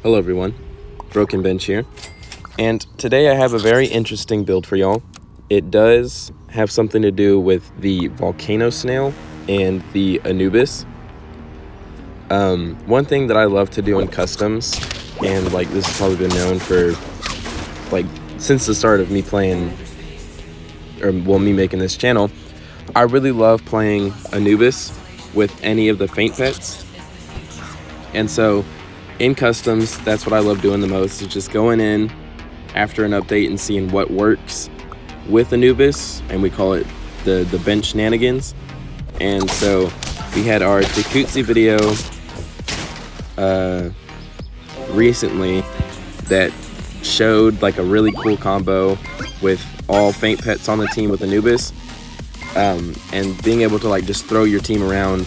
Hello everyone, Broken Bench here, and today I have a very interesting build for y'all. It does have something to do with the volcano snail and the anubis. One thing that I love to do in customs, and like this has probably been known for like since the start of me playing, me making this channel, I really love playing anubis with any of the faint pets. And so in customs, that's what I love doing the most, is just going in after an update and seeing what works with anubis, and we call it the bench shenanigans. And so we had our jacuzzi video recently that showed like a really cool combo with all faint pets on the team with anubis, and being able to like just throw your team around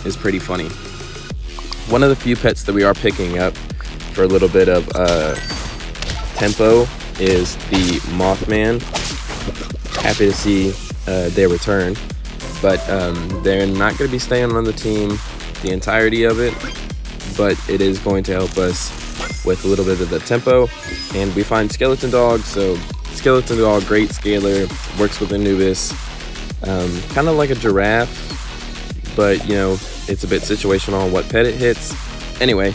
is pretty funny. One of the few pets that we are picking up for a little bit of tempo is the Mothman. Happy to see their return, but they're not going to be staying on the team the entirety of it, but it is going to help us with a little bit of the tempo. And we find Skeleton Dog, so Skeleton Dog, great scaler, works with Anubis, kind of like a giraffe, but you know, it's a bit situational on what pet it hits. Anyway,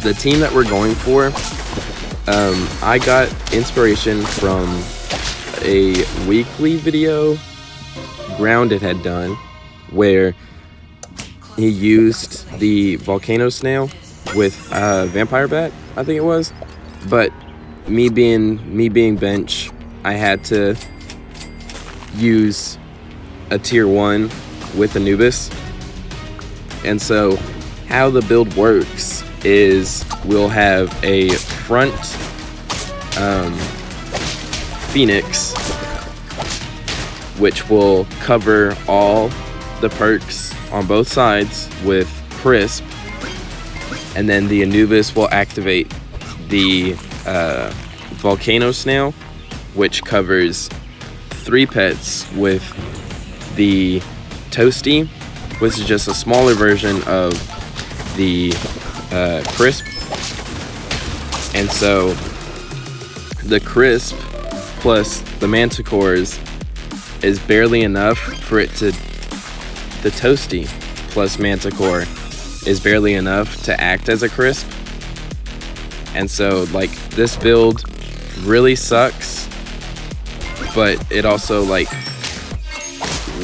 the team that we're going for, I got inspiration from a weekly video Grounded had done where he used the volcano snail with vampire bat, I think it was. But me being bench, I had to use a tier 1 with Anubis. And so how the build works is we'll have a front Phoenix, which will cover all the perks on both sides with Crisp, and then the Anubis will activate the volcano snail, which covers 3 pets with the Toasty, which is just a smaller version of the Crisp. And so the Crisp plus the Manticores is barely enough for it to, the Toasty plus Manticore is barely enough to act as a Crisp. And so like this build really sucks, but it also like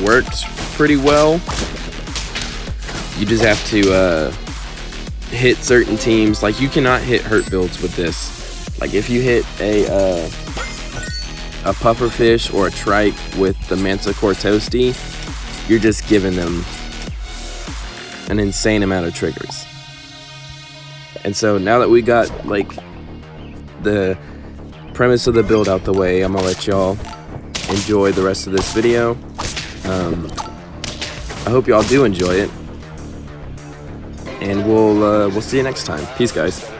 works pretty well. You just have to hit certain teams. Like you cannot hit hurt builds with this. Like if you hit a pufferfish or a trike with the Manticore Toasty, you're just giving them an insane amount of triggers. And so now that we got like the premise of the build out the way, I'm gonna let y'all enjoy the rest of this video. I hope y'all do enjoy it, and we'll see you next time. Peace, guys.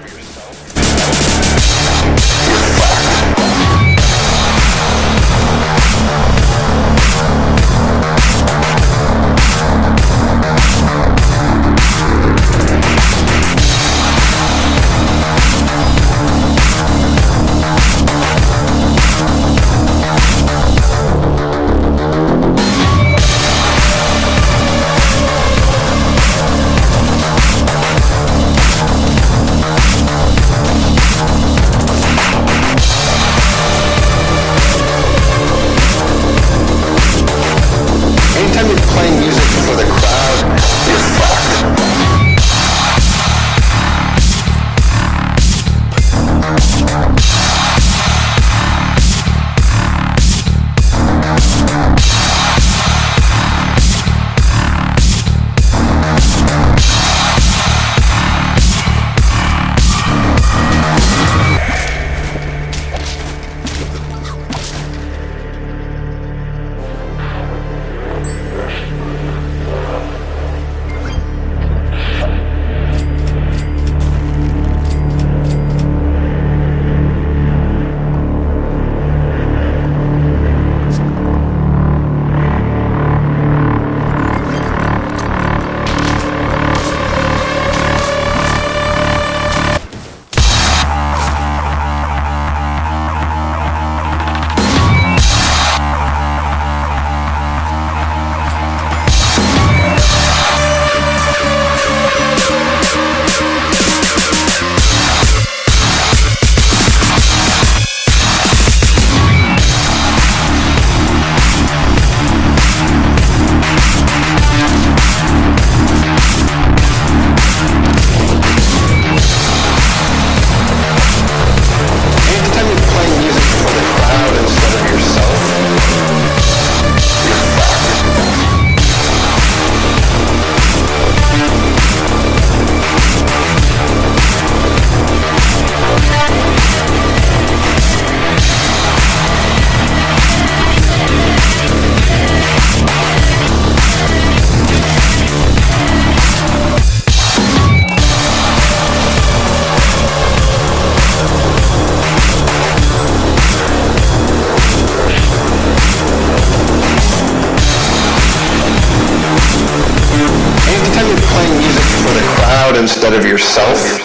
yourself,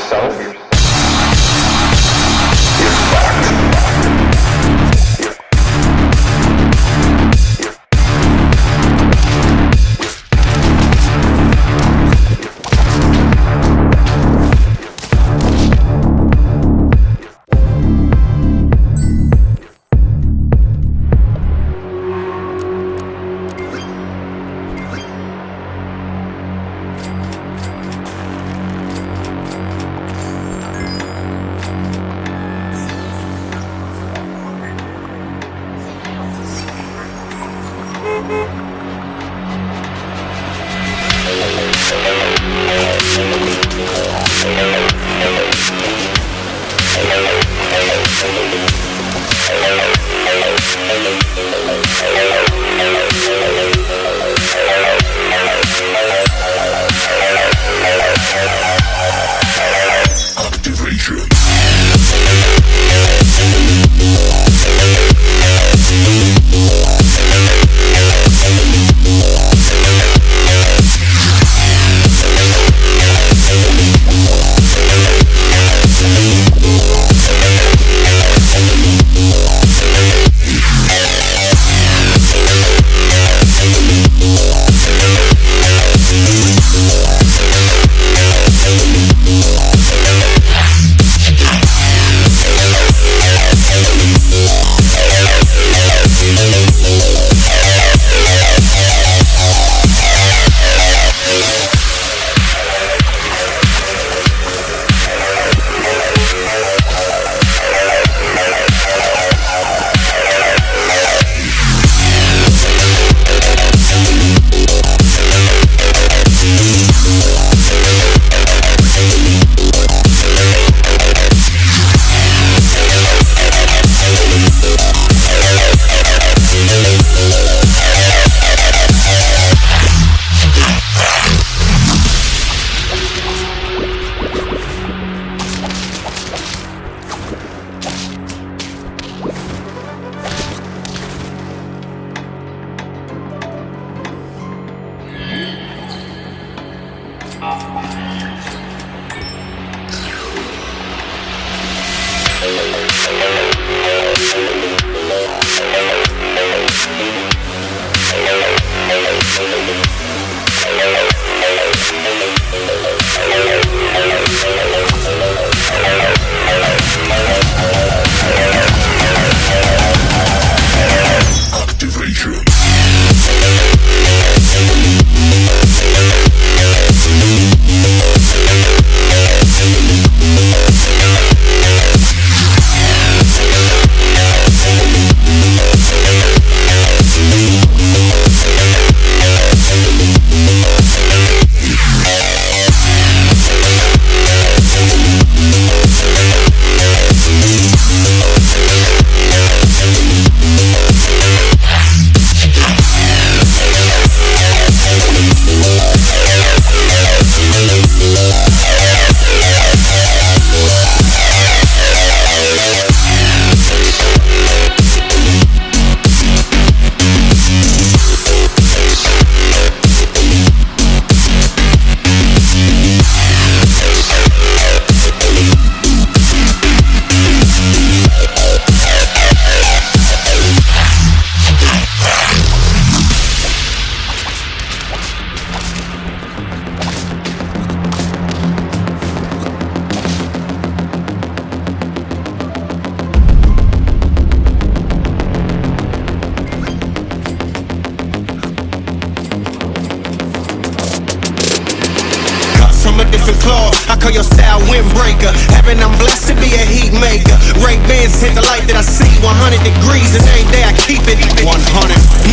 I call your style windbreaker. Heaven, I'm blessed to be a heat maker. Ray-Bans take the light that I see 100 degrees, and every day I keep it 100.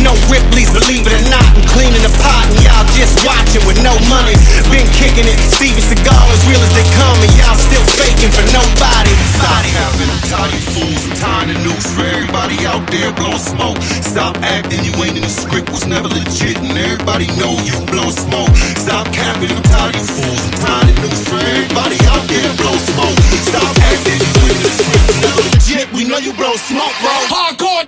No Ripley's, believe it or not. I'm cleaning the pot, and y'all just watching with no money. Been kicking it, Steven Seagal as real as they come, and y'all still faking for nobody. Stop having them tired you fools. I'm tying the noose for everybody out there blowing smoke. Stop acting, you ain't in the script, was never legit, and everybody know you blowing smoke. Stop capping, I'm tired you fools. I'm tying the noose for everybody out there blowing smoke. Stop acting, you ain't in the script, was never legit, we know you blow smoke, bro. Hardcore.